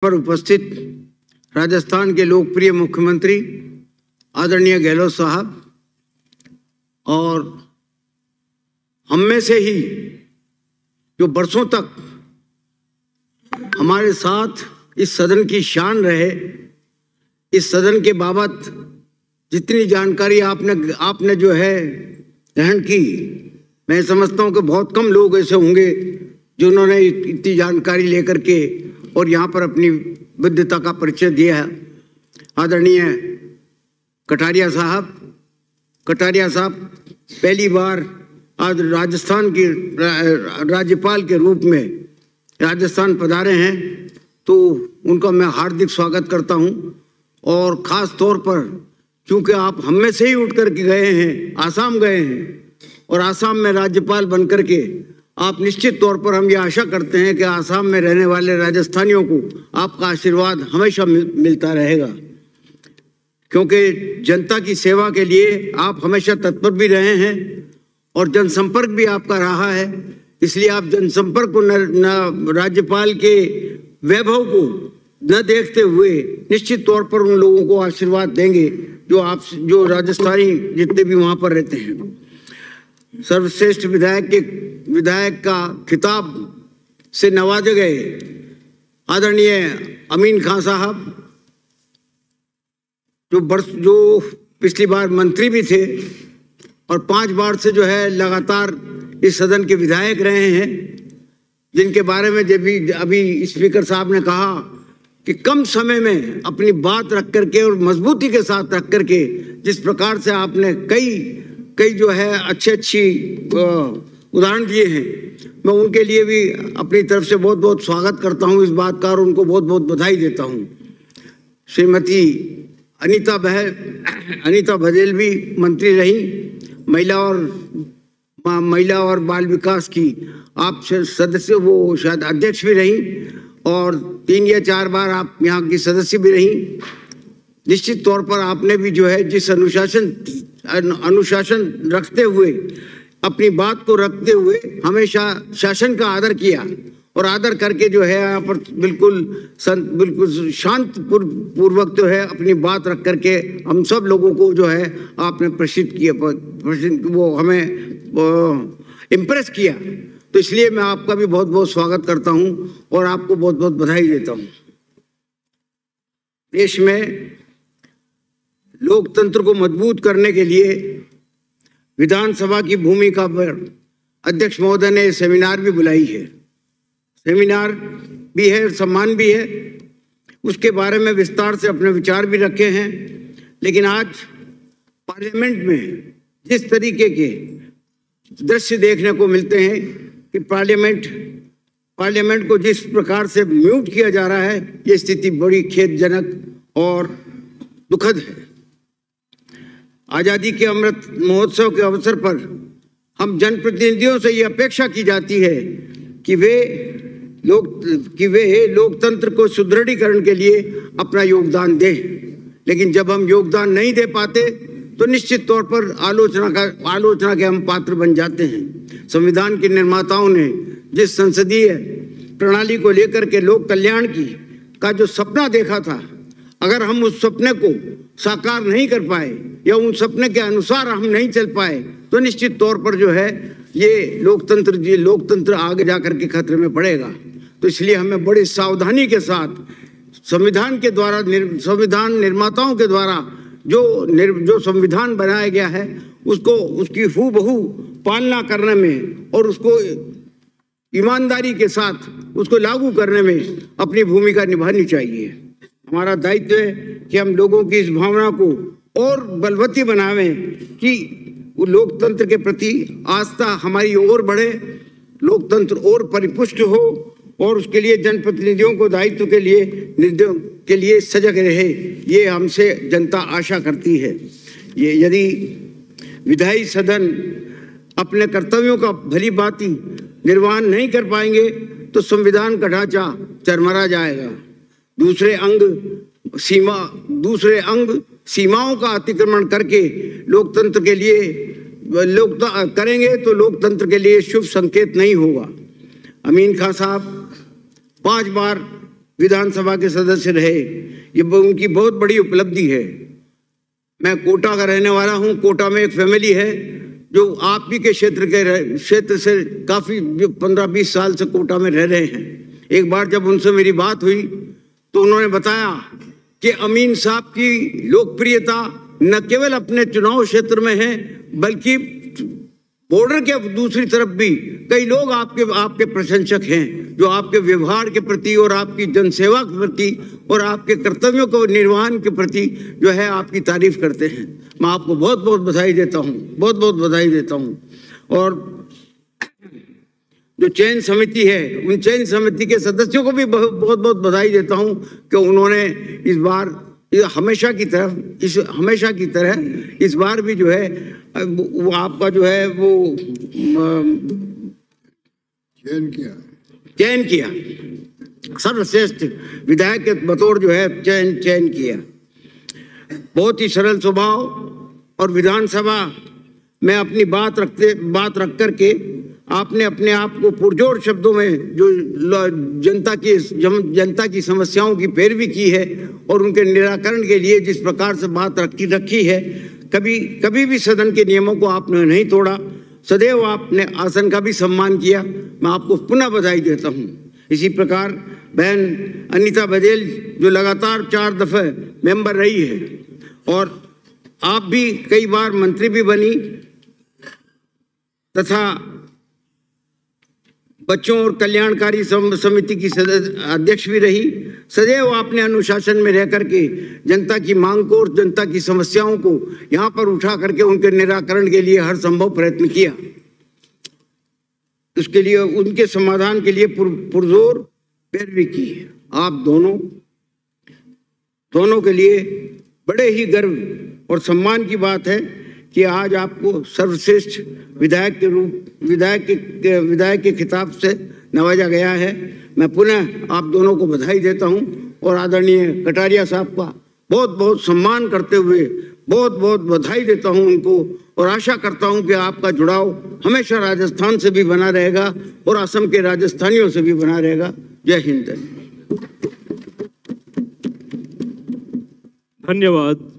पर उपस्थित राजस्थान के लोकप्रिय मुख्यमंत्री आदरणीय गहलोत साहब और हम में से ही जो बरसों तक हमारे साथ इस सदन की शान रहे, इस सदन के बाबत जितनी जानकारी आपने जो है ग्रहण की, मैं समझता हूं कि बहुत कम लोग ऐसे होंगे जिन्होंने इतनी जानकारी लेकर के और यहाँ पर अपनी विद्वता का परिचय दिया है। आदरणीय कटारिया साहब पहली बार आज राजस्थान की राज्यपाल के रूप में राजस्थान पधारे हैं, तो उनका मैं हार्दिक स्वागत करता हूं। और ख़ास तौर पर क्योंकि आप हम में से ही उठ कर के गए हैं, आसाम गए हैं और आसाम में राज्यपाल बनकर के आप निश्चित तौर पर हम ये आशा करते हैं कि आसाम में रहने वाले राजस्थानियों को आपका आशीर्वाद हमेशा मिलता रहेगा, क्योंकि जनता की सेवा के लिए आप हमेशा तत्पर भी रहे हैं और जनसंपर्क भी आपका रहा है। इसलिए आप जनसंपर्क को न राज्यपाल के वैभव को न देखते हुए निश्चित तौर पर उन लोगों को आशीर्वाद देंगे जो राजस्थानी जितने भी वहाँ पर रहते हैं। सर्वश्रेष्ठ विधायक का खिताब से नवाजे गए आदरणीय अमीन खान साहब, जो पिछली बार मंत्री भी थे और 5 बार से जो है लगातार इस सदन के विधायक रहे हैं, जिनके बारे में जब भी अभी स्पीकर साहब ने कहा कि कम समय में अपनी बात रख करके और मजबूती के साथ रख करके जिस प्रकार से आपने कई जो है अच्छी उदाहरण दिए हैं, मैं उनके लिए भी अपनी तरफ से बहुत बहुत स्वागत करता हूं इस बात का और उनको बहुत बहुत बधाई देता हूं। श्रीमती अनीता बघेल भी मंत्री रही, महिला और बाल विकास की आप सदस्य, वो शायद अध्यक्ष भी रही और 3 या 4 बार आप यहाँ की सदस्य भी रही। निश्चित तौर पर आपने भी जो है जिस अनुशासन रखते हुए, अपनी बात को रखते हुए हमेशा शासन का आदर किया और आदर करके जो है यहाँ पर बिल्कुल शांत पूर्वक जो है अपनी बात रख करके हम सब लोगों को जो है आपने प्रसिद्ध किया, वो हमें इम्प्रेस किया। तो इसलिए मैं आपका भी बहुत बहुत स्वागत करता हूं और आपको बहुत बहुत बधाई देता हूं। देश में लोकतंत्र को मजबूत करने के लिए विधानसभा की भूमिका पर अध्यक्ष महोदय ने सेमिनार भी बुलाई है। सेमिनार भी है, सम्मान भी है, उसके बारे में विस्तार से अपने विचार भी रखे हैं। लेकिन आज पार्लियामेंट में जिस तरीके के दृश्य देखने को मिलते हैं कि पार्लियामेंट को जिस प्रकार से म्यूट किया जा रहा है, ये स्थिति बड़ी खेदजनक और दुखद है। आज़ादी के अमृत महोत्सव के अवसर पर हम जनप्रतिनिधियों से ये अपेक्षा की जाती है कि वे लोकतंत्र को सुदृढ़ीकरण के लिए अपना योगदान दें, लेकिन जब हम योगदान नहीं दे पाते तो निश्चित तौर पर आलोचना के हम पात्र बन जाते हैं। संविधान के निर्माताओं ने जिस संसदीय प्रणाली को लेकर के लोक कल्याण का जो सपना देखा था, अगर हम उस सपने को साकार नहीं कर पाए या उन सपने के अनुसार हम नहीं चल पाए तो निश्चित तौर पर जो है ये लोकतंत्र आगे जाकर के खतरे में पड़ेगा। तो इसलिए हमें बड़ी सावधानी के साथ संविधान संविधान निर्माताओं के द्वारा जो संविधान बनाया गया है उसकी हूबहू पालना करने में और उसको ईमानदारी के साथ उसको लागू करने में अपनी भूमिका निभानी चाहिए। हमारा दायित्व है कि हम लोगों की इस भावना को और बलवती बनावें कि लोकतंत्र के प्रति आस्था हमारी और बढ़े, लोकतंत्र और परिपुष्ट हो और उसके लिए जनप्रतिनिधियों को दायित्व के लिए सजग रहे, ये हमसे जनता आशा करती है। ये यदि विधायी सदन अपने कर्तव्यों का भली भांति निर्वहन नहीं कर पाएंगे तो संविधान का ढांचा चरमरा जाएगा। दूसरे अंग सीमाओं का अतिक्रमण करके लोकतंत्र के लिए करेंगे तो लोकतंत्र के लिए शुभ संकेत नहीं होगा। अमीन खान साहब 5 बार विधानसभा के सदस्य रहे, ये उनकी बहुत बड़ी उपलब्धि है। मैं कोटा का रहने वाला हूँ। कोटा में एक फैमिली है जो आप ही के क्षेत्र से काफ़ी 15-20 साल से कोटा में रह रहे हैं। एक बार जब उनसे मेरी बात हुई तो उन्होंने बताया कि अमीन साहब की लोकप्रियता न केवल अपने चुनाव क्षेत्र में है बल्कि बॉर्डर के दूसरी तरफ भी कई लोग आपके प्रशंसक हैं, जो आपके व्यवहार के प्रति और आपकी जनसेवा के प्रति और आपके कर्तव्यों को निर्वहन के प्रति जो है आपकी तारीफ करते हैं। मैं आपको बहुत बहुत बधाई देता हूँ, बहुत बहुत बधाई देता हूँ। और जो चयन समिति है, उन चयन समिति के सदस्यों को भी बहुत बहुत बधाई देता हूँ कि उन्होंने इस बार हमेशा की तरह इस बार भी जो है वो आपका जो है वो चयन किया सर्वश्रेष्ठ विधायक के बतौर जो है चयन किया। बहुत ही सरल स्वभाव और विधानसभा में अपनी बात रख करके आपने अपने आप को पुरजोर शब्दों में जो जनता की समस्याओं की पैरवी की है और उनके निराकरण के लिए जिस प्रकार से बात रखी है, कभी भी सदन के नियमों को आपने नहीं तोड़ा। सदैव आपने आसन का भी सम्मान किया। मैं आपको पुनः बधाई देता हूँ। इसी प्रकार बहन अनीता बघेल जो लगातार 4 दफे मेंबर रही है और आप भी कई बार मंत्री भी बनी तथा बच्चों और कल्याणकारी समिति की अध्यक्ष भी रही। सदैव आपने अनुशासन में रह करके जनता की मांग को और जनता की समस्याओं को यहाँ पर उठा करके उनके निराकरण के लिए हर संभव प्रयत्न किया। उसके लिए उनके समाधान के लिए पुरजोर पैरवी की। आप दोनों के लिए बड़े ही गर्व और सम्मान की बात है कि आज आपको सर्वश्रेष्ठ विधायक के खिताब से नवाजा गया है। मैं पुनः आप दोनों को बधाई देता हूं और आदरणीय कटारिया साहब का बहुत बहुत सम्मान करते हुए बहुत बहुत बधाई देता हूं उनको और आशा करता हूं कि आपका जुड़ाव हमेशा राजस्थान से भी बना रहेगा और असम के राजस्थानियों से भी बना रहेगा। जय हिंद। धन्यवाद।